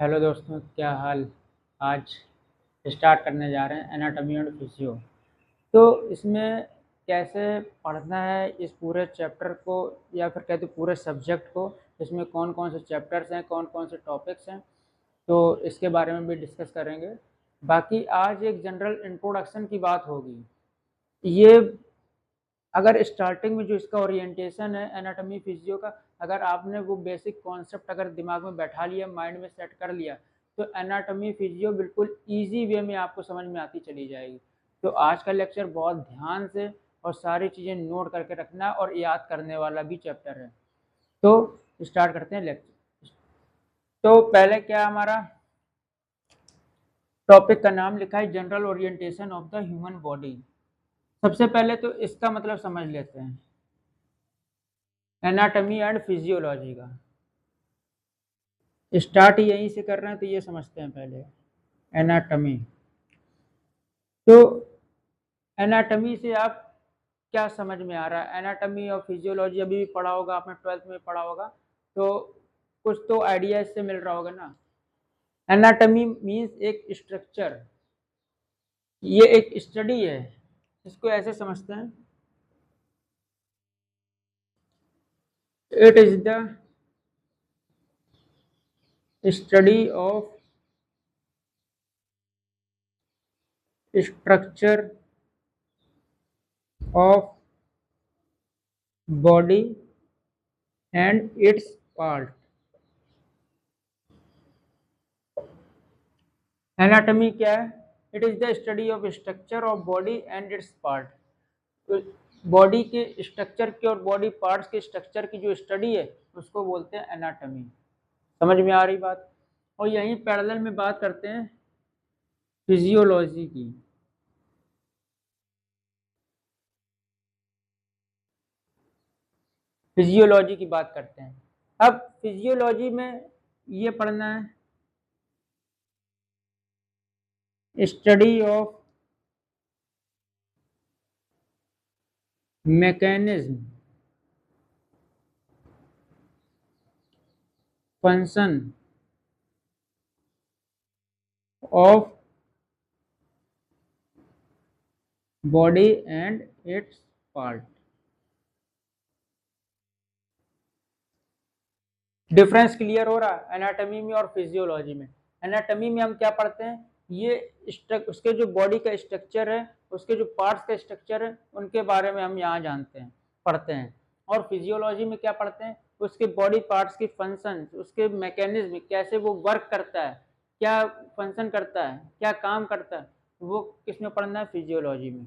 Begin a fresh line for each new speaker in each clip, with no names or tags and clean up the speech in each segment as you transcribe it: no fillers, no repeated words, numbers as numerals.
Hello दोस्तों, क्या हाल। आज स्टार्ट करने जा रहे हैं एनाटॉमी एंड फिजियो। तो इसमें कैसे पढ़ना है इस पूरे चैप्टर को, या फिर कहते पूरे सब्जेक्ट को। इसमें कौन कौन से चैप्टर्स हैं, कौन कौन से टॉपिक्स हैं, तो इसके बारे में भी डिस्कस करेंगे। बाकी आज एक जनरल इंट्रोडक्शन की बात होगी। ये अगर स्टार्टिंग में जो इसका ओरिएंटेशन है एनाटॉमी फिजियो का, अगर आपने वो बेसिक कॉन्सेप्ट अगर दिमाग में बैठा लिया, माइंड में सेट कर लिया, तो एनाटॉमी फिजियो बिल्कुल इजी वे में आपको समझ में आती चली जाएगी। तो आज का लेक्चर बहुत ध्यान से और सारी चीज़ें नोट करके रखना और याद करने वाला भी चैप्टर है। तो स्टार्ट करते हैं लेक्चर। तो पहले क्या हमारा टॉपिक का नाम लिखा है general orientation of the human body. सबसे पहले तो इसका मतलब समझ लेते हैं एनाटॉमी एंड फिजियोलॉजी का। स्टार्ट यहीं से कर रहे हैं तो ये समझते हैं पहले एनाटॉमी। तो एनाटॉमी से आप क्या समझ में आ रहा है? एनाटॉमी और फिजियोलॉजी अभी भी पढ़ा होगा आपने, 12th में पढ़ा होगा, तो कुछ तो आइडिया इससे मिल रहा होगा ना। एनाटॉमी मीन्स एक स्ट्रक्चर, ये एक स्टडी है। इसको ऐसे समझते हैं, it is the study of structure of body and it's part. Anatomy क्या है? It is the study of structure of body and it's part. तो बॉडी के स्ट्रक्चर की और बॉडी पार्ट्स के स्ट्रक्चर की जो स्टडी है उसको बोलते हैं एनाटॉमी। समझ में आ रही बात? और यहीं पैरेलल में बात करते हैं फिजियोलॉजी की। फिजियोलॉजी की बात करते हैं। अब फिजियोलॉजी में ये पढ़ना है study of mechanism, function of body and it's part. Difference clear हो रहा है एनाटॉमी में और फिजियोलॉजी में? एनाटॉमी में हम क्या पढ़ते हैं, ये उसके जो बॉडी का स्ट्रक्चर है, उसके जो पार्ट्स का स्ट्रक्चर है, उनके बारे में हम यहाँ जानते हैं, पढ़ते हैं। और फिजियोलॉजी में क्या पढ़ते हैं, उसके बॉडी पार्ट्स की फंक्शन, उसके मैकेनिज्म, कैसे वो वर्क करता है, क्या फंक्शन करता है, क्या काम करता है, वो किस में पढ़ना है? फिजियोलॉजी में।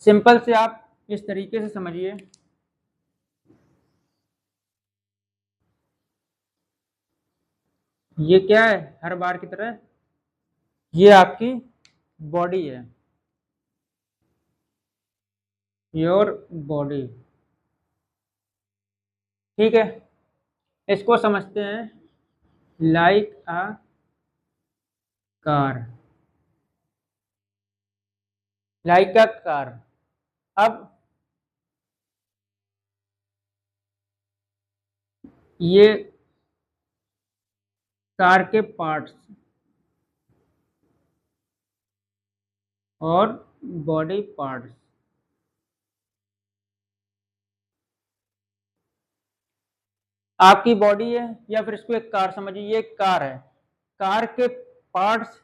सिंपल से आप इस तरीके से समझिए, ये क्या है? हर बार की तरह ये आपकी बॉडी है, योर बॉडी। ठीक है, इसको समझते हैं like a car. Like a car. अब ये कार के पार्ट्स और बॉडी पार्ट्स। आपकी बॉडी है, या फिर इसको एक कार समझिए, ये एक कार है। कार के पार्ट्स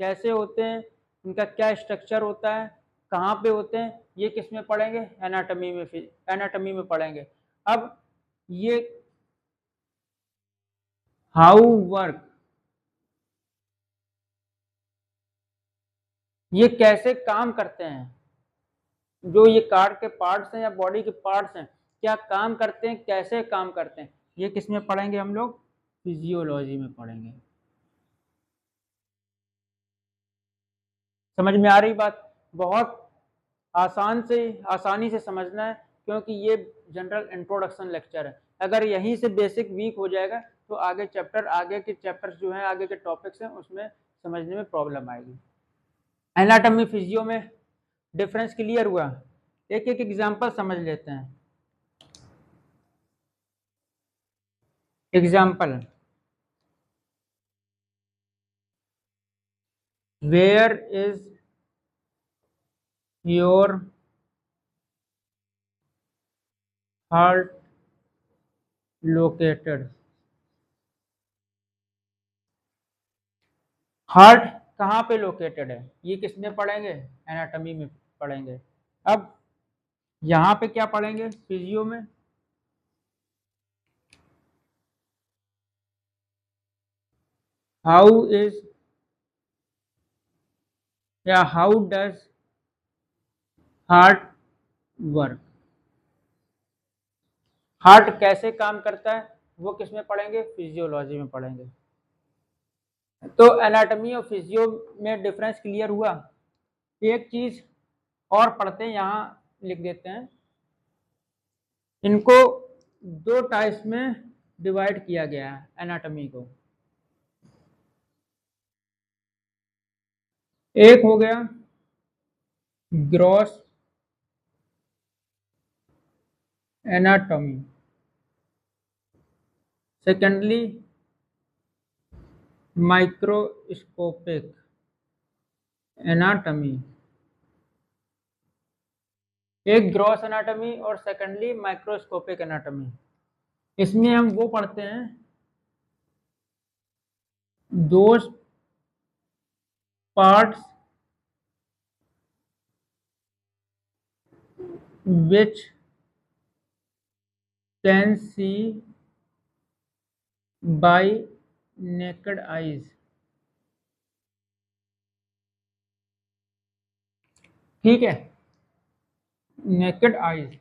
कैसे होते हैं, उनका क्या स्ट्रक्चर होता है, कहाँ पे होते हैं, ये किस में पढ़ेंगे? एनाटॉमी में। एनाटॉमी में पढ़ेंगे। अब ये हाउ वर्क, ये कैसे काम करते हैं, जो ये कार के पार्ट्स हैं या बॉडी के पार्ट्स हैं, क्या काम करते हैं, कैसे काम करते हैं, ये किस में पढ़ेंगे हम लोग? फिजियोलॉजी में पढ़ेंगे। समझ में आ रही बात? बहुत आसानी से समझना है, क्योंकि ये जनरल इंट्रोडक्शन लेक्चर है। अगर यहीं से बेसिक वीक हो जाएगा तो आगे के चैप्टर्स जो हैं, आगे के टॉपिक्स हैं, उसमें समझने में प्रॉब्लम आएगी। एनाटॉमी फिजियो में डिफरेंस क्लियर हुआ? एक एक एग्जांपल समझ लेते हैं। Example, where is your heart located. Heart कहाँ पे लोकेटेड है, ये किस में पढ़ेंगे, एनाटॉमी में पढ़ेंगे। अब यहाँ पे क्या पढ़ेंगे, फिजियो में। हाउ इज या how does heart work, heart कैसे काम करता है वो किस में पढ़ेंगे, फिजियोलॉजी में पढ़ेंगे। तो एनाटॉमी और फिजियो में डिफरेंस क्लियर हुआ। एक चीज और पढ़ते हैं, यहाँ लिख देते हैं, इनको दो टाइप्स में डिवाइड किया गया है एनाटॉमी को। एक हो गया gross anatomy, secondly microscopic anatomy. एक ग्रॉस एनाटॉमी और सेकेंडली माइक्रोस्कोपिक एनाटॉमी। इसमें हम वो पढ़ते हैं those parts which can see by naked eyes। ठीक है, नेकेड आईज।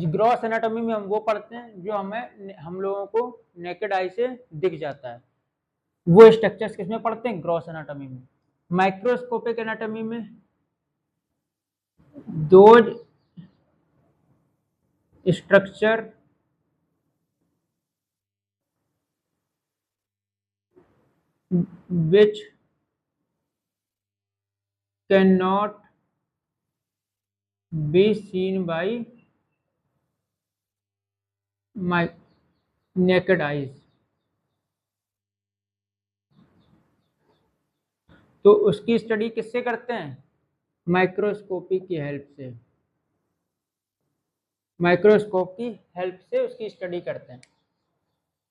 ग्रॉस एनाटॉमी में हम वो पढ़ते हैं जो हम लोगों को नेकेड आई से दिख जाता है, वो स्ट्रक्चर्स किसमें पढ़ते हैं, ग्रॉस एनाटॉमी में। माइक्रोस्कोपिक एनाटॉमी में those structure which cannot be seen by my naked eyes। तो उसकी स्टडी किससे करते हैं, माइक्रोस्कोपी की हेल्प से, माइक्रोस्कोप की हेल्प से उसकी स्टडी करते हैं।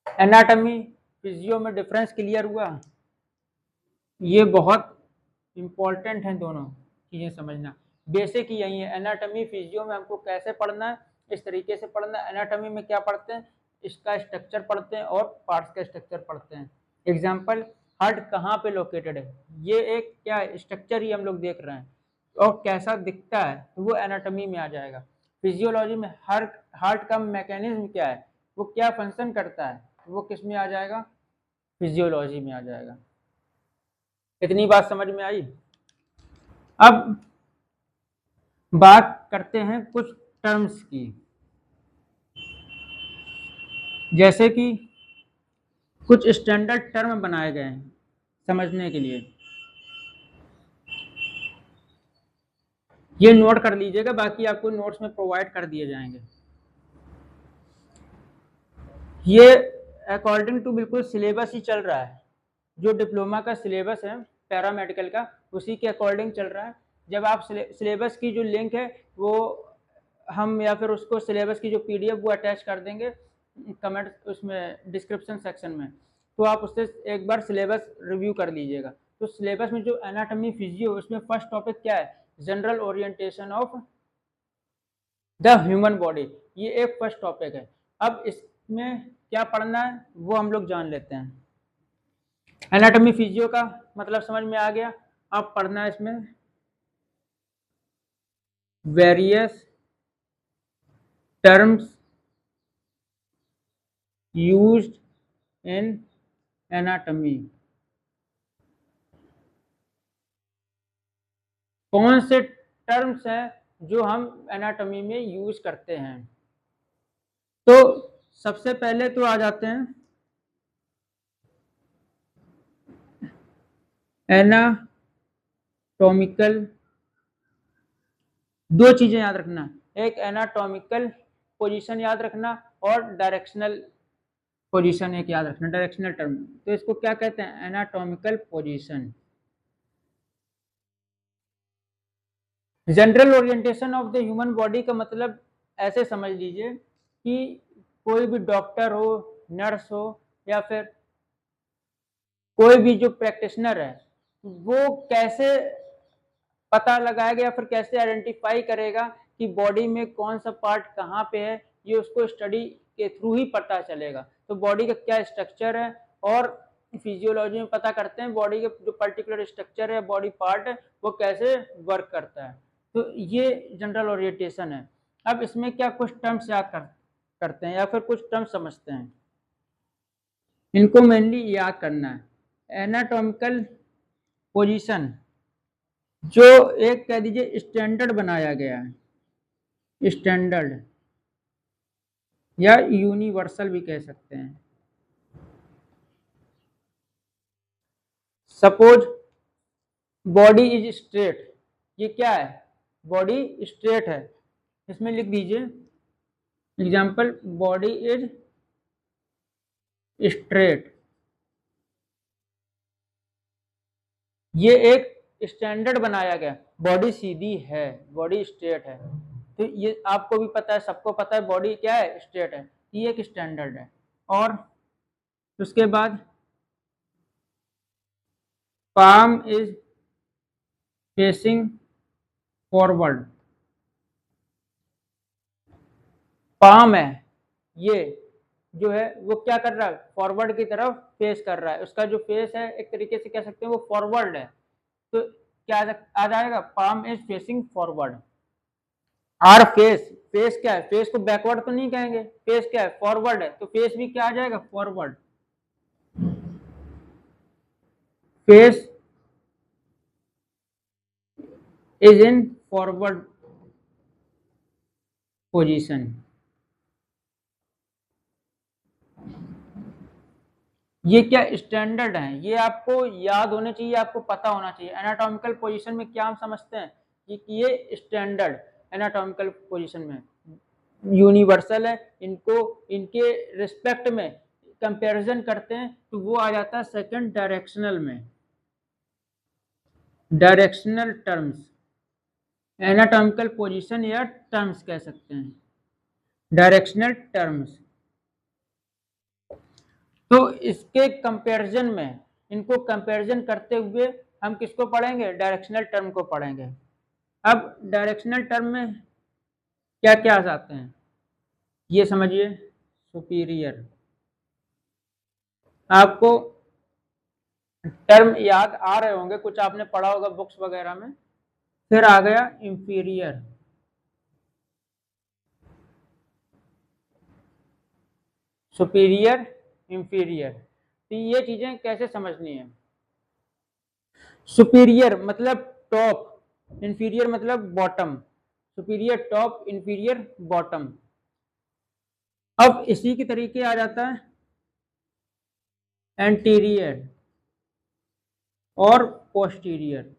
एनाटॉमी फिजियो में डिफरेंस क्लियर हुआ। ये बहुत इंपॉर्टेंट है, दोनों चीजें समझना। बेसिक यही है, एनाटॉमी फिजियो में हमको कैसे पढ़ना है, इस तरीके से पढ़ना है। एनाटॉमी में क्या पढ़ते हैं, इसका स्ट्रक्चर पढ़ते हैं और पार्ट्स का स्ट्रक्चर पढ़ते हैं। एग्जाम्पल, हार्ट कहाँ पे लोकेटेड है, ये एक क्या स्ट्रक्चर ही हम लोग देख रहे हैं, और कैसा दिखता है तो वो एनाटॉमी में आ जाएगा। फिजियोलॉजी में हार्ट का मैकेनिज्म क्या है, वो क्या फंक्शन करता है, वो किस में आ जाएगा, फिजियोलॉजी में आ जाएगा। इतनी बात समझ में आई। अब बात करते हैं कुछ टर्म्स की, जैसे कि कुछ स्टैंडर्ड टर्म बनाए गए हैं समझने के लिए, ये नोट कर लीजिएगा, बाकी आपको नोट्स में प्रोवाइड कर दिए जाएंगे। ये अकॉर्डिंग टू बिल्कुल सिलेबस ही चल रहा है, जो डिप्लोमा का सिलेबस है पैरामेडिकल का, उसी के अकॉर्डिंग चल रहा है। जब आप सिलेबस की जो लिंक है वो हम या फिर उसको सिलेबस की जो पीडीएफ वो अटैच कर देंगे कमेंट उसमें डिस्क्रिप्शन सेक्शन में, तो आप उससे एक बार सिलेबस रिव्यू कर लीजिएगा। तो सिलेबस में जो एनाटॉमी फिजियो, उसमें फर्स्ट टॉपिक क्या है, general orientation of the human body, ये एक फर्स्ट टॉपिक है। अब इसमें क्या पढ़ना है वो हम लोग जान लेते हैं। एनाटॉमी फिजियो का मतलब समझ में आ गया। अब पढ़ना है इसमें various terms used in anatomy. कौन से टर्म्स हैं जो हम एनाटॉमी में यूज करते हैं। तो सबसे पहले तो आ जाते हैं एनाटॉमिकल, दो चीजें याद रखना, एक एनाटॉमिकल पोजीशन याद रखना और डायरेक्शनल पोजीशन एक याद रखना, डायरेक्शनल टर्म। तो इसको क्या कहते हैं, anatomical position. General orientation of the human body का मतलब ऐसे समझ लीजिए कि कोई भी डॉक्टर हो, नर्स हो, या फिर कोई भी जो प्रैक्टिशनर है, वो कैसे पता लगाएगा या फिर कैसे आइडेंटिफाई करेगा कि बॉडी में कौन सा पार्ट कहाँ पे है, ये उसको स्टडी के थ्रू ही पता चलेगा। तो बॉडी का क्या स्ट्रक्चर है, और फिजियोलॉजी में पता करते हैं बॉडी के जो पर्टिकुलर स्ट्रक्चर है, बॉडी पार्ट है, वो कैसे वर्क करता है। तो ये जनरल ओरिएंटेशन है। अब इसमें क्या कुछ टर्म्स याद करते हैं या फिर कुछ टर्म्स समझते हैं, इनको मेनली याद करना है। एनाटॉमिकल पोजीशन जो एक कह दीजिए स्टैंडर्ड बनाया गया है, स्टैंडर्ड या यूनिवर्सल भी कह सकते हैं। सपोज बॉडी इज स्ट्रेट, ये क्या है, बॉडी स्ट्रेट है। इसमें लिख दीजिए एग्जाम्पल, बॉडी इज स्ट्रेट, ये एक स्टैंडर्ड बनाया गया, बॉडी सीधी है, बॉडी स्ट्रेट है। तो ये आपको भी पता है, सबको पता है बॉडी क्या है, स्ट्रेट है, ये एक स्टैंडर्ड है। और उसके बाद palm is facing forward, palm है ये जो है वो क्या कर रहा है, फॉरवर्ड की तरफ फेस कर रहा है, उसका जो फेस है एक तरीके से कह सकते हैं वो फॉरवर्ड है। तो क्या आ जाएगा, palm is facing forward. Or face, face क्या है, फेस को बैकवर्ड तो नहीं कहेंगे, फेस क्या है, फॉरवर्ड है, तो फेस भी क्या आ जाएगा, forward. Face is in forward position. ये क्या स्टैंडर्ड है, ये आपको याद होने चाहिए, आपको पता होना चाहिए। एनाटॉमिकल पोजीशन में क्या हम समझते हैं कि ये स्टैंडर्ड एनाटॉमिकल पोजीशन में यूनिवर्सल है, इनको इनके रिस्पेक्ट में कंपैरिजन करते हैं तो वो आ जाता है सेकंड डायरेक्शनल में, डायरेक्शनल टर्म्स, एनाटॉमिकल पोजीशन या टर्म्स कह सकते हैं, डायरेक्शनल टर्म्स। तो इसके कंपैरिजन में, इनको कंपैरिजन करते हुए हम किसको पढ़ेंगे, डायरेक्शनल टर्म को पढ़ेंगे। अब डायरेक्शनल टर्म में क्या क्या आ जाते हैं ये समझिए। सुपीरियर, आपको टर्म याद आ रहे होंगे, कुछ आपने पढ़ा होगा बुक्स वगैरह में। फिर आ गया इंफीरियर, सुपीरियर, इंफीरियर। तो ये चीजें कैसे समझनी है, सुपीरियर मतलब टॉप, इंफीरियर मतलब bottom, superior top, inferior bottom. अब इसी के तरीके आ जाता है एंटीरियर और पोस्टीरियर,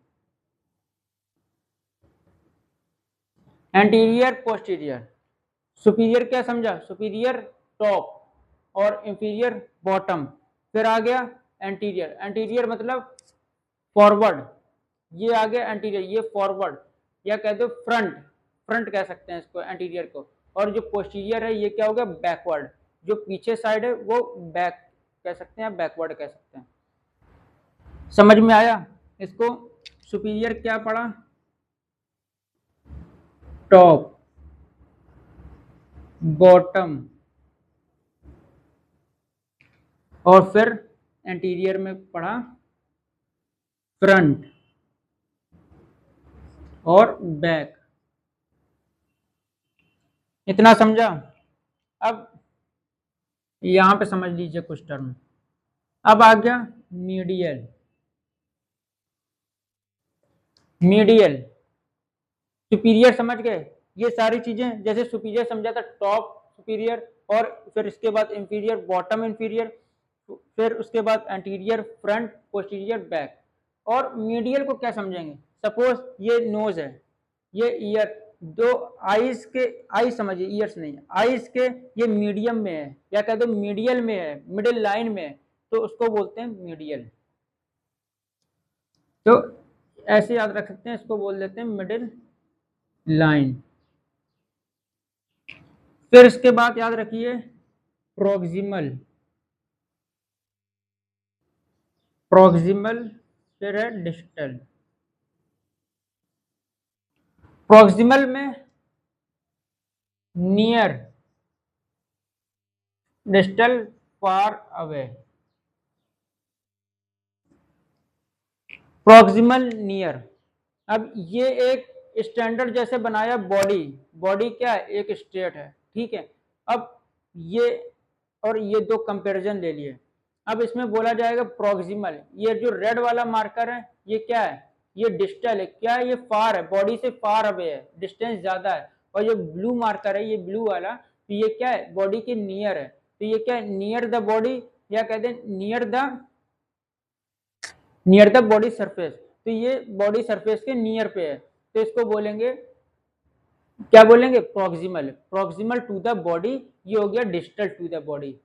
एंटीरियर पोस्टीरियर। सुपीरियर क्या समझा, सुपीरियर टॉप और इंफीरियर बॉटम। फिर आ गया एंटीरियर, एंटीरियर मतलब फॉरवर्ड, ये आ गया एंटीरियर, ये फॉरवर्ड या कह दो फ्रंट, फ्रंट कह सकते हैं इसको एंटीरियर को। और जो पोस्टीरियर है ये क्या हो गया, बैकवर्ड, जो पीछे साइड है वो बैक कह सकते हैं, बैकवर्ड कह सकते हैं। समझ में आया इसको। सुपीरियर क्या पढ़ा, टॉप, बॉटम, और फिर एंटीरियर में पढ़ा फ्रंट और बैक। इतना समझा। अब यहां पे समझ लीजिए कुछ टर्म। अब आ गया मीडियल, मीडियल सुपीरियर समझ गए, ये सारी चीजें जैसे सुपीरियर समझा था टॉप सुपीरियर, और फिर इसके बाद इंफीरियर बॉटम इंफीरियर, फिर उसके बाद एंटीरियर फ्रंट पोस्टीरियर बैक। और मीडियल को क्या समझेंगे, सपोज ये नोज है, ये ईयर, दो आईज के, आई समझिए ईयर्स नहीं है, आईज के ये मीडियम में है या कह दो मीडियल में है, मिडिल लाइन में है, तो उसको बोलते हैं मीडियल। तो ऐसे याद रख सकते हैं, इसको बोल देते हैं मिडिल लाइन। फिर इसके बाद याद रखिए प्रोक्सिमल, प्रोक्सिमल फिर है डिस्टल। प्रोक्सिमल में near, distal far away. Proximal near. अब ये एक स्टैंडर्ड जैसे बनाया बॉडी, बॉडी क्या है एक स्टेट है, ठीक है। अब ये और ये दो कंपैरिजन ले लिए। अब इसमें बोला जाएगा प्रोक्सिमल, ये जो रेड वाला मार्कर है ये क्या है, ये डिस्टल है, क्या है ये फार है, बॉडी से फार अवे है, डिस्टेंस ज्यादा है। और ये ब्लू मार्कर है, ये ब्लू वाला, तो ये क्या है बॉडी के नियर है, तो ये क्या है नियर द बॉडी, या कहते हैं नियर द बॉडी सरफेस, तो ये बॉडी सरफेस के नियर पे है, तो इसको बोलेंगे क्या बोलेंगे proximal, proximal to the body. ये हो गया डिस्टल टू द बॉडी।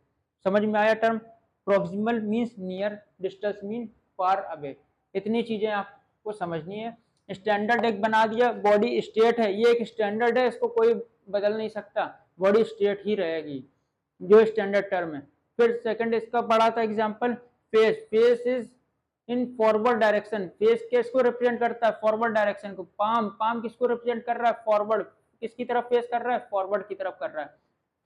समझ में आया term, proximal means near, distal mean far away. इतनी चीजें आपको समझनी है। स्टैंडर्ड एक बना दिया, बॉडी स्टेट है, ये एक स्टैंडर्ड है, इसको कोई बदल नहीं सकता, बॉडी स्टेट ही रहेगी, जो स्टैंडर्ड टर्म है। फिर सेकंड इसका पढ़ा था example face, face is in forward direction, face किसको रिप्रेजेंट करता है फॉरवर्ड डायरेक्शन को, पाम, पाम किसको रिप्रेजेंट कर रहा है फॉरवर्ड, किसकी तरफ फेस कर रहा है फॉरवर्ड की तरफ कर रहा है।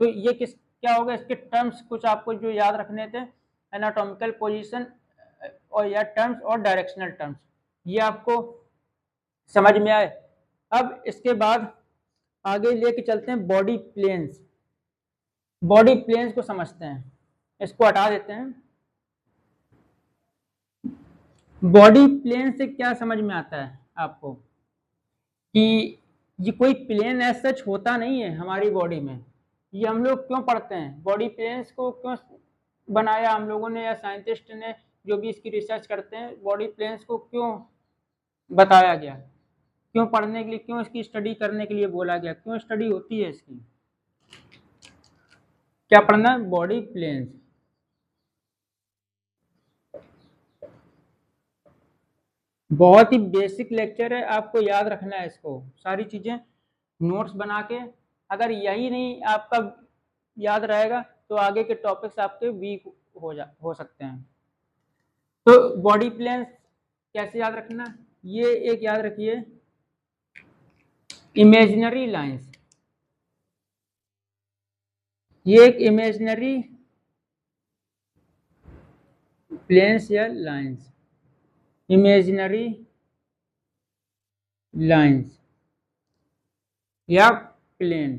तो ये किस क्या होगा, इसके टर्म्स कुछ आपको जो याद रखने थे, एनाटॉमिकल पोजीशन और या टर्म्स और डायरेक्शनल टर्म्स, ये आपको समझ में आए। अब इसके बाद आगे लेके चलते हैं बॉडी प्लेन्स, बॉडी प्लेन्स को समझते हैं, इसको हटा देते हैं। बॉडी प्लेन से क्या समझ में आता है आपको कि ये कोई प्लेन एज सच होता नहीं है हमारी बॉडी में, ये हम लोग क्यों पढ़ते हैं, बॉडी प्लेन्स को क्यों बनाया हम लोगों ने या साइंटिस्ट ने जो भी इसकी रिसर्च करते हैं, बॉडी प्लेन्स को क्यों बताया गया, क्यों पढ़ने के लिए, क्यों इसकी स्टडी करने के लिए बोला गया, क्यों स्टडी होती है इसकी, क्या पढ़ना है बॉडी प्लेन्स। बहुत ही बेसिक लेक्चर है, आपको याद रखना है इसको, सारी चीजें नोट्स बना के, अगर यही नहीं आपका याद रहेगा तो आगे के टॉपिक्स आपके वीक हो सकते हैं। तो बॉडी प्लेन्स कैसे याद रखना, ये एक याद रखिए इमेजिनरी लाइंस, ये एक इमेजिनरी प्लेन्स या लाइंस, इमेजिनरी लाइंस या प्लेन,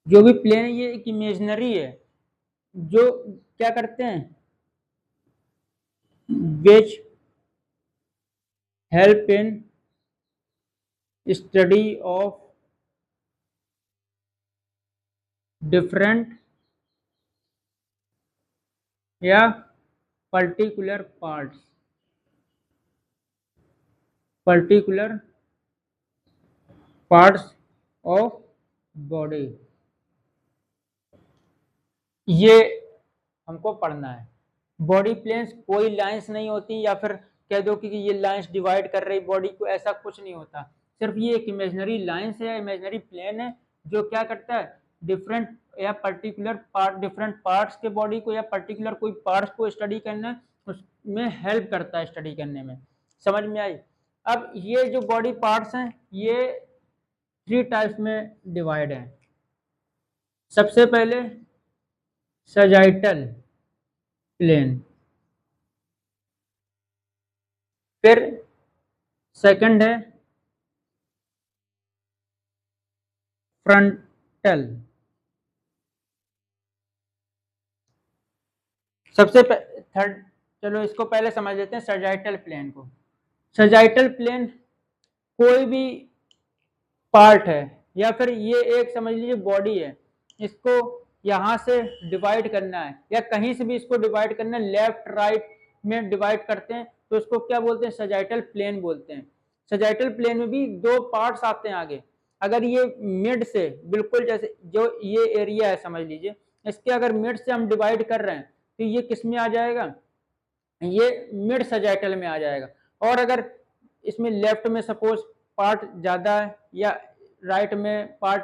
जो भी प्लेन है ये एक इमेजिनरी है, जो क्या करते हैं which help in study of different या particular parts, particular parts of body, ये हमको पढ़ना है। बॉडी प्लेन्स कोई लाइंस नहीं होती, या फिर कह दो कि ये लाइंस डिवाइड कर रही बॉडी को, ऐसा कुछ नहीं होता, सिर्फ ये एक इमेजिनरी लाइंस है, इमेजिनरी प्लेन है, जो क्या करता है डिफरेंट या पर्टिकुलर पार्ट, डिफरेंट पार्ट्स के बॉडी को या पर्टिकुलर कोई पार्ट्स को स्टडी करना, उसमें हेल्प करता है स्टडी करने में। समझ में आई। अब ये जो बॉडी पार्ट्स हैं ये 3 टाइप्स में डिवाइड है। सबसे पहले सजाइटल प्लेन, फिर सेकंड है फ्रंटल, सबसे थर्ड, चलो इसको पहले समझ लेते हैं सजाइटल प्लेन को। सजाइटल प्लेन कोई भी पार्ट है, या फिर ये एक समझ लीजिए बॉडी है, इसको यहाँ से डिवाइड करना है या कहीं से भी इसको डिवाइड करना है, लेफ्ट राइट में डिवाइड करते हैं तो इसको क्या बोलते हैं सजाइटल प्लेन बोलते हैं। सजाइटल प्लेन में भी 2 पार्ट्स आते हैं आगे, अगर ये मिड से बिल्कुल जैसे जो ये एरिया है समझ लीजिए, इसके अगर मिड से हम डिवाइड कर रहे हैं तो ये किस में आ जाएगा, ये मिड सजाइटल में आ जाएगा। और अगर इसमें लेफ्ट में सपोज पार्ट ज़्यादा है या राइट में पार्ट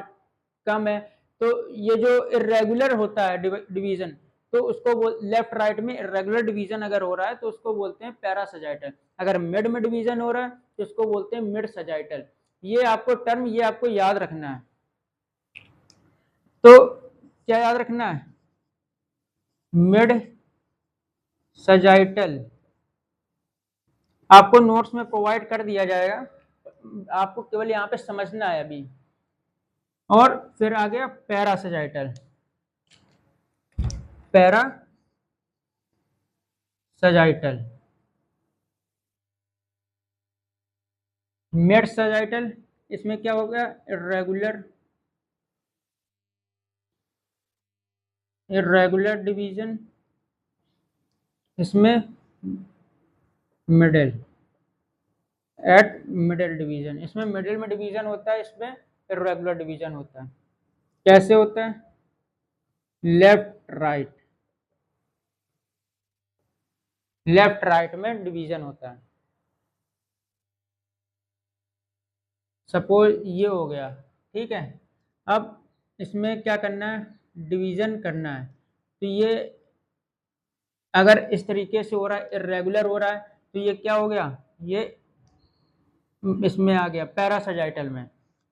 कम है, तो ये जो इर्रेगुलर होता है डिवीजन, तो उसको लेफ्ट राइट में इर्रेगुलर डिवीजन अगर हो रहा है तो उसको बोलते हैं पैरासजाइटल। अगर मिड में डिवीजन हो रहा है तो उसको बोलते हैं मिड सजाइटल। ये आपको टर्म ये आपको याद रखना है। तो क्या याद रखना है? मिड सजाइटल आपको नोट्स में प्रोवाइड कर दिया जाएगा, आपको केवल यहाँ पे समझना है अभी। और फिर आ गया पैरासजाइटल। पैरासजाइटल, मिड सजाइटल, इसमें क्या हो गया? इर्रेगुलर डिवीजन, इसमें मिडिल, एट मिडिल डिवीजन, इसमें मिडिल में डिवीजन होता है, इसमें इर्रेगुलर डिवीजन होता है। कैसे होता है? लेफ्ट राइट, लेफ्ट राइट में डिवीजन होता है। सपोज ये हो गया, ठीक है। अब इसमें क्या करना है? डिवीजन करना है। तो ये अगर इस तरीके से हो रहा है, इर्रेगुलर हो रहा है, तो ये क्या हो गया? ये इसमें आ गया पैरासजाइटल में।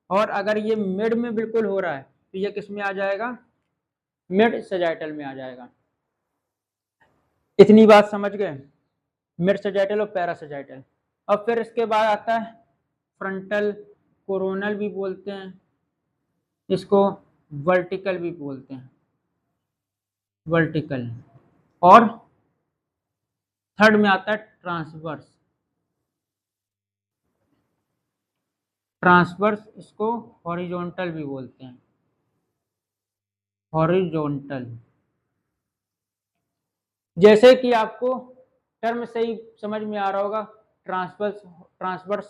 और अगर ये मिड में बिल्कुल हो रहा है तो ये किस में आ जाएगा? मिड सजाइटल में आ जाएगा। इतनी बात समझ गए? मिड सजाइटल और पैरासजाइटल। अब फिर इसके बाद आता है फ्रंटल, कोरोनल भी बोलते हैं इसको, वर्टिकल भी बोलते हैं, वर्टिकल। और थर्ड में आता है ट्रांसवर्स। ट्रांसवर्स इसको हॉरिजॉन्टल भी बोलते हैं, हॉरिजॉन्टल। जैसे कि आपको टर्म से ही समझ में आ रहा होगा, ट्रांसवर्स, ट्रांसवर्स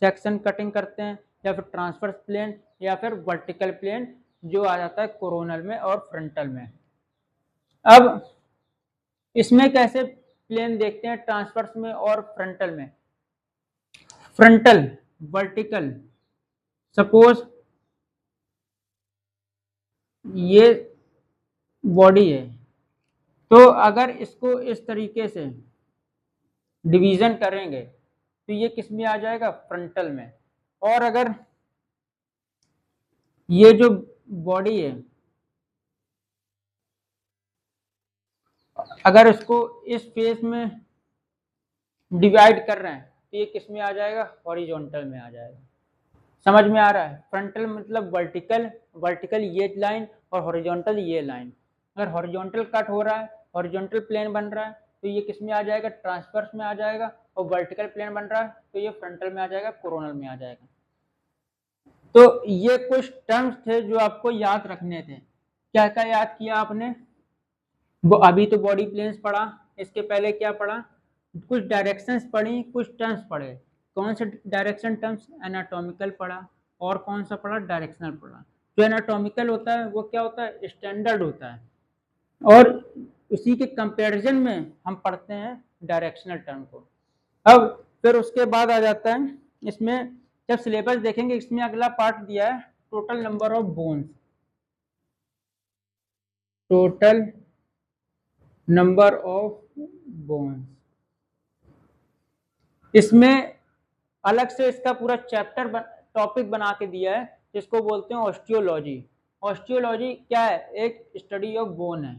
सेक्शन कटिंग करते हैं, या फिर ट्रांसवर्स प्लेन, या फिर वर्टिकल प्लेन जो आ जाता है कोरोनल में और फ्रंटल में। अब इसमें कैसे प्लेन देखते हैं ट्रांसवर्स में और फ्रंटल में? फ्रंटल, वर्टिकल, सपोज ये बॉडी है, तो अगर इसको इस तरीके से डिवीजन करेंगे तो ये किस में आ जाएगा? फ्रंटल में। और अगर ये जो बॉडी है, अगर इसको इस फेस में डिवाइड कर रहे हैं तो ये किस में आ जाएगा? हॉरिजॉन्टल में आ जाएगा। समझ में आ रहा है? फ्रंटल मतलब वर्टिकल, वर्टिकल ये लाइन, और हॉरिजॉन्टल ये लाइन। अगर हॉरिजॉन्टल कट हो रहा है, हॉरिजॉन्टल प्लेन बन रहा है, तो ये किस में आ जाएगा? ट्रांसवर्स में आ जाएगा। और वर्टिकल प्लेन बन रहा है तो ये फ्रंटल में आ जाएगा, कोरोनल में आ जाएगा। तो ये कुछ टर्म्स थे जो आपको याद रखने थे। क्या क्या याद किया आपने? वो अभी तो बॉडी प्लेन्स पढ़ा, इसके पहले क्या पढ़ा? कुछ डायरेक्शंस पढ़ी, कुछ टर्म्स पढ़े। कौन से डायरेक्शन टर्म्स? एनाटॉमिकल पढ़ा, और कौन सा पढ़ा? डायरेक्शनल पढ़ा। जो एनाटॉमिकल होता है वो क्या होता है? स्टैंडर्ड होता है, और उसी के कंपैरिजन में हम पढ़ते हैं डायरेक्शनल टर्म को। अब फिर उसके बाद आ जाता है इसमें, जब सिलेबस देखेंगे इसमें अगला पार्ट दिया है total number of bones. Total number of bones, इसमें अलग से इसका पूरा चैप्टर टॉपिक बना के दिया है, जिसको बोलते हैं ऑस्टियोलॉजी। ऑस्टियोलॉजी क्या है? एक स्टडी ऑफ बोन है,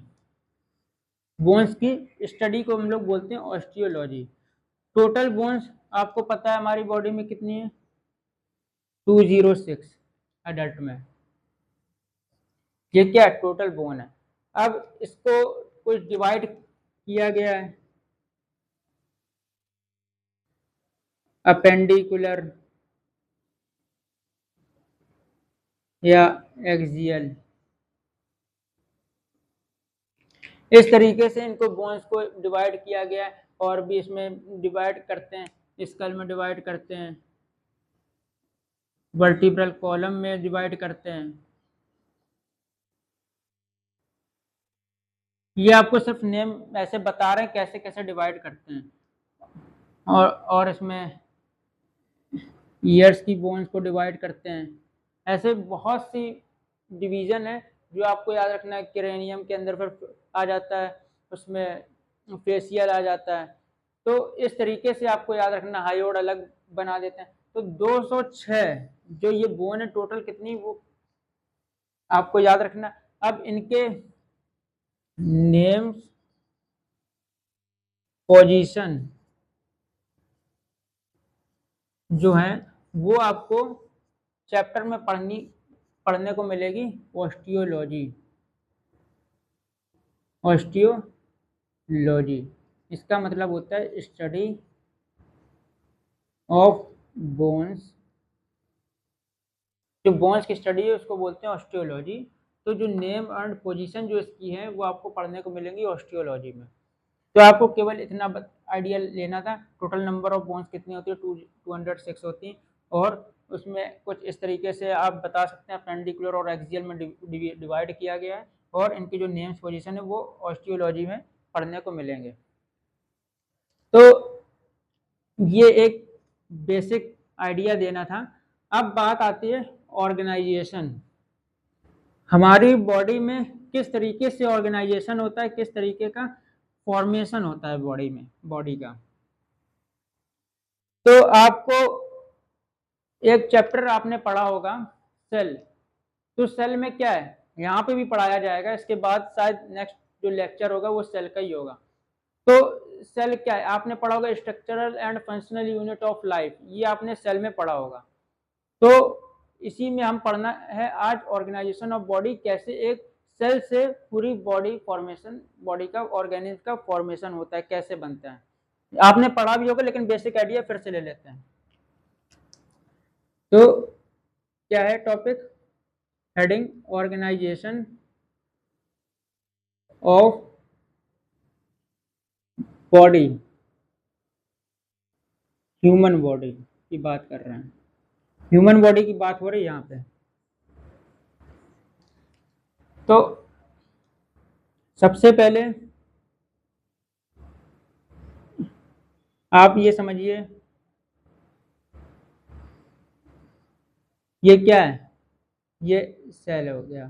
बोन्स की स्टडी को हम लोग बोलते हैं ऑस्टियोलॉजी। टोटल बोन्स आपको पता है हमारी बॉडी में कितनी है? 206 एडल्ट में। ये क्या है? टोटल बोन है। अब इसको कुछ डिवाइड किया गया है, अपेंडिकुलर या एक्सियल, इस तरीके से इनको बोन्स को डिवाइड किया गया है। और भी इसमें डिवाइड करते हैं, स्कल में डिवाइड करते हैं, वर्टिब्रल कॉलम में डिवाइड करते हैं। ये आपको सिर्फ नेम ऐसे बता रहे हैं कैसे कैसे डिवाइड करते हैं। और इसमें ईयर्स की बोन्स को डिवाइड करते हैं। ऐसे बहुत सी डिवीज़न है जो आपको याद रखना है। क्रेनियम के अंदर फिर आ जाता है, उसमें फेशियल आ जाता है। तो इस तरीके से आपको याद रखना, हायोड अलग बना देते हैं। तो 206 जो ये बोन है टोटल कितनी, वो आपको याद रखना। अब इनके नेम्स, पोजीशन जो है वो आपको चैप्टर में पढ़ने को मिलेगी। ऑस्टियोलॉजी, ऑस्टियोलॉजी इसका मतलब होता है स्टडी ऑफ बोन्स। जो बोन्स की स्टडी है उसको बोलते हैं ऑस्टियोलॉजी। तो जो नेम एंड पोजीशन जो इसकी है वो आपको पढ़ने को मिलेंगी ऑस्टियोलॉजी में। तो आपको केवल इतना आइडिया लेना था, टोटल नंबर ऑफ बोन्स कितनी होती है, 206 होती हैं। और उसमें कुछ इस तरीके से आप बता सकते हैं, पेंडिकुलर और एक्सियल में डिवाइड किया गया है। और इनकी जो नेम्स पोजीशन है वो ऑस्टियोलॉजी में पढ़ने को मिलेंगे। तो ये एक बेसिक आइडिया देना था। अब बात आती है ऑर्गेनाइजेशन। हमारी बॉडी में किस तरीके से ऑर्गेनाइजेशन होता है, किस तरीके का फॉर्मेशन होता है बॉडी में, बॉडी का। तो आपको एक चैप्टर आपने पढ़ा होगा सेल। तो सेल में क्या है, यहाँ पे भी पढ़ाया जाएगा। इसके बाद शायद नेक्स्ट जो लेक्चर होगा वो सेल का ही होगा। तो सेल क्या है, आपने पढ़ा होगा structural and functional unit of life, ये आपने सेल में पढ़ा होगा। तो इसी में हम पढ़ना है आज ऑर्गेनाइजेशन ऑफ बॉडी, कैसे एक सेल से पूरी बॉडी फॉर्मेशन, बॉडी का ऑर्गेनिज्म का फॉर्मेशन होता है, कैसे बनता है। आपने पढ़ा भी होगा लेकिन बेसिक आइडिया फिर से ले लेते हैं। तो क्या है topic, heading organization of body, human body की बात कर रहे हैं। ह्यूमन बॉडी की बात हो रही है यहाँ पे। तो सबसे पहले आप ये समझिए, ये क्या है, ये सेल हो गया,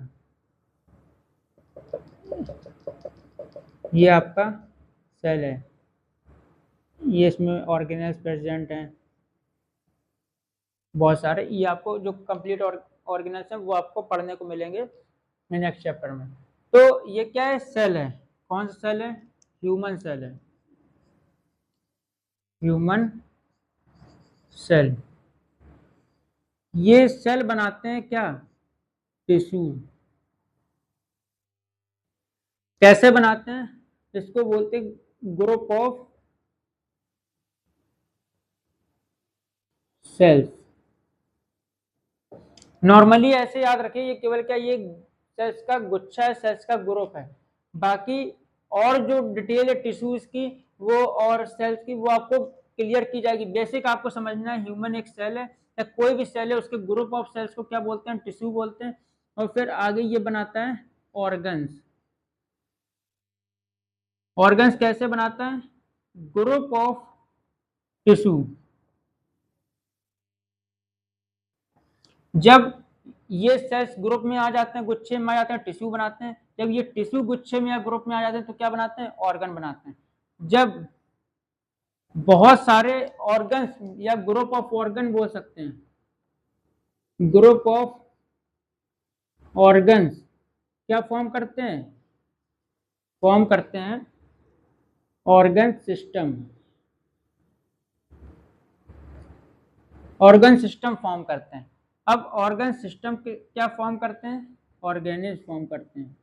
ये आपका सेल है। ये इसमें ऑर्गेनेल्स प्रेजेंट हैं बहुत सारे। ये आपको जो कंप्लीट ऑर्गेनेल्स हैं वो आपको पढ़ने को मिलेंगे नेक्स्ट चैप्टर में। तो ये क्या है, सेल है। कौन सा सेल है, ह्यूमन सेल है, ह्यूमन सेल। ये सेल बनाते हैं क्या, टिश्यू। कैसे बनाते हैं, इसको बोलते हैं ग्रुप ऑफ सेल्स। नॉर्मली ऐसे याद रखिए, ये केवल क्या, ये सेल्स का गुच्छा है, सेल्स का ग्रुप है। बाकी और जो डिटेल है टिश्यूज की वो और सेल्स की वो आपको क्लियर की जाएगी। बेसिक आपको समझना है, ह्यूमन एक सेल है या कोई भी सेल है, उसके ग्रुप ऑफ सेल्स को क्या बोलते हैं, टिश्यू बोलते हैं। और फिर आगे ये बनाता है ऑर्गन्स। ऑर्गन्स कैसे बनाता है, ग्रुप ऑफ टिश्यू। जब ये सेल्स ग्रुप में आ जाते हैं, गुच्छे में आ जाते हैं, टिश्यू बनाते हैं। जब ये टिश्यू गुच्छे में या ग्रुप में आ जाते हैं तो क्या बनाते हैं, ऑर्गन बनाते हैं। जब बहुत सारे ऑर्गन्स या ग्रुप ऑफ ऑर्गन बोल सकते हैं, ग्रुप ऑफ ऑर्गन्स क्या फॉर्म करते हैं, फॉर्म करते हैं organ system. Organ system form करते हैं। अब ऑर्गन सिस्टम क्या फॉर्म करते हैं, ऑर्गेनिज्म फॉर्म करते हैं।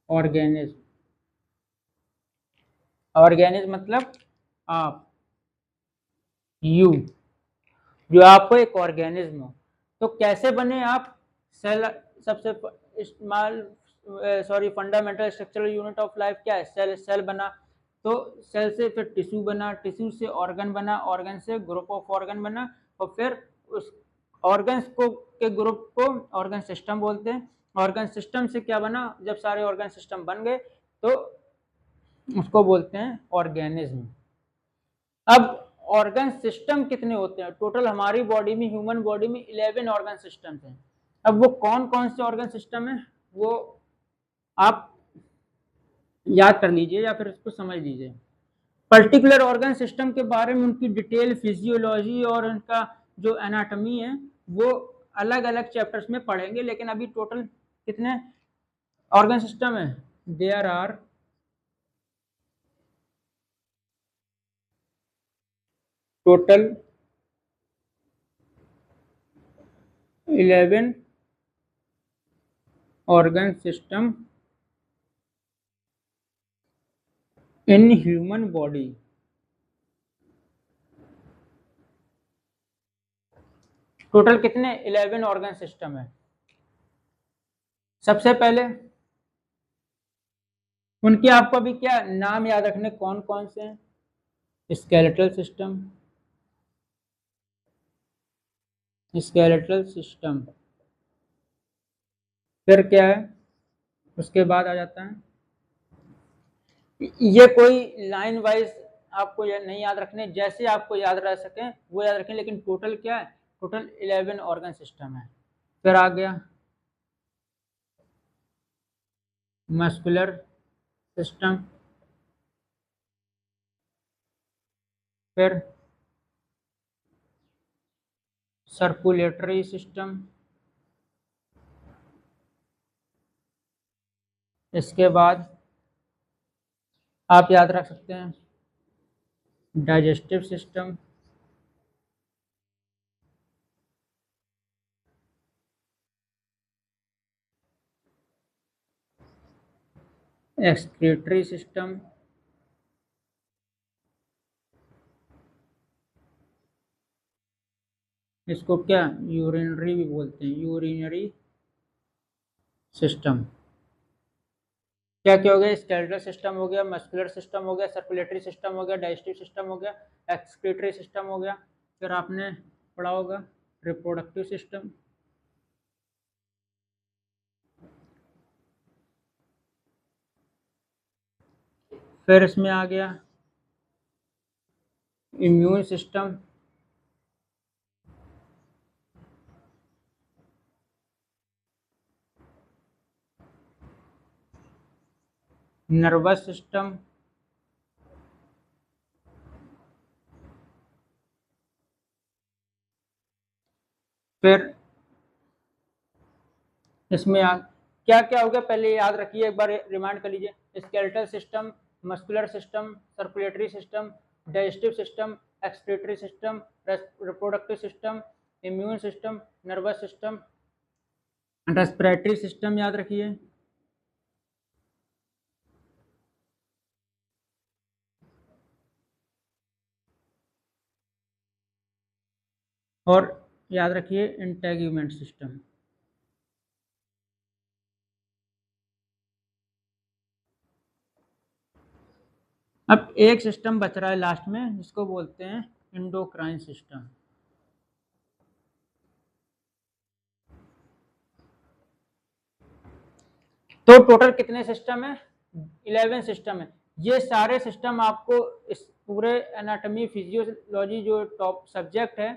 ऑर्गेनिज्म, ऑर्गेनिज्म मतलब आप, यू, जो आपको एक ऑर्गेनिज्म हो। तो कैसे बने आप, सेल सबसे इस्तेमाल, sorry fundamental structural unit of life क्या है, सेल। सेल बना तो सेल से फिर टिश्यू बना, टिश्यू से ऑर्गन बना, ऑर्गन से ग्रुप ऑफ ऑर्गन बना, और फिर उस ऑर्गन्स को के ग्रुप को ऑर्गन सिस्टम बोलते हैं। ऑर्गन सिस्टम से क्या बना, जब सारे ऑर्गन सिस्टम बन गए तो उसको बोलते हैं ऑर्गेनिज्म। अब ऑर्गन सिस्टम कितने होते हैं। टोटल हमारी बॉडी में, ह्यूमन बॉडी में 11 ऑर्गन सिस्टम्स हैं। अब वो कौन कौन से ऑर्गन सिस्टम है वो आप याद कर लीजिए या फिर उसको समझ लीजिए। पर्टिकुलर ऑर्गन सिस्टम के बारे में उनकी डिटेल फिजियोलॉजी और उनका जो एनाटॉमी है वो अलग अलग चैप्टर्स में पढ़ेंगे, लेकिन अभी टोटल कितने ऑर्गन सिस्टम है? There are total 11 organ system in human body। Total कितने? 11 ऑर्गन सिस्टम है। सबसे पहले उनके आपको अभी क्या नाम याद रखने, कौन कौन से हैं? स्केलेटल सिस्टम, स्केलेटल सिस्टम, फिर क्या है उसके बाद आ जाता है, ये कोई लाइन वाइज आपको नहीं याद रखने, जैसे आपको याद रह सके वो याद रखें, लेकिन टोटल क्या है? टोटल 11 ऑर्गन सिस्टम है। फिर आ गया मस्कुलर सिस्टम, फिर सर्कुलेटरी सिस्टम, इसके बाद आप याद रख सकते हैं डाइजेस्टिव सिस्टम, एक्सक्रीटरी सिस्टम, इसको क्या यूरिनरी भी बोलते हैं, यूरिनरी सिस्टम। क्या क्या हो गया? स्केलेटल सिस्टम हो गया, मस्कुलर सिस्टम हो गया, सर्कुलेटरी सिस्टम हो गया, डाइजेस्टिव सिस्टम हो गया, एक्सक्रीटरी सिस्टम हो गया। फिर आपने पढ़ा होगा रिप्रोडक्टिव सिस्टम, फिर इसमें आ गया इम्यून सिस्टम, नर्वस सिस्टम, फिर इसमें क्या क्या हो गया पहले याद रखिए, एक बार रिमाइंड कर लीजिए। Skeletal system, muscular system, circulatory system, digestive system, excretory system, reproductive system, immune system, nervous system, respiratory system याद रखिए। और याद रखिए इंटेग्यूमेंट सिस्टम। अब एक सिस्टम बच रहा है लास्ट में जिसको बोलते हैं एंडोक्राइन सिस्टम। तो टोटल कितने सिस्टम है? 11 सिस्टम है। ये सारे सिस्टम आपको इस पूरे एनाटॉमी फिजियोलॉजी जो टॉप सब्जेक्ट है,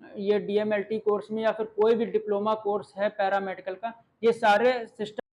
ये डीएमएलटी कोर्स में या फिर कोई भी डिप्लोमा कोर्स है पैरामेडिकल का, ये सारे सिस्टम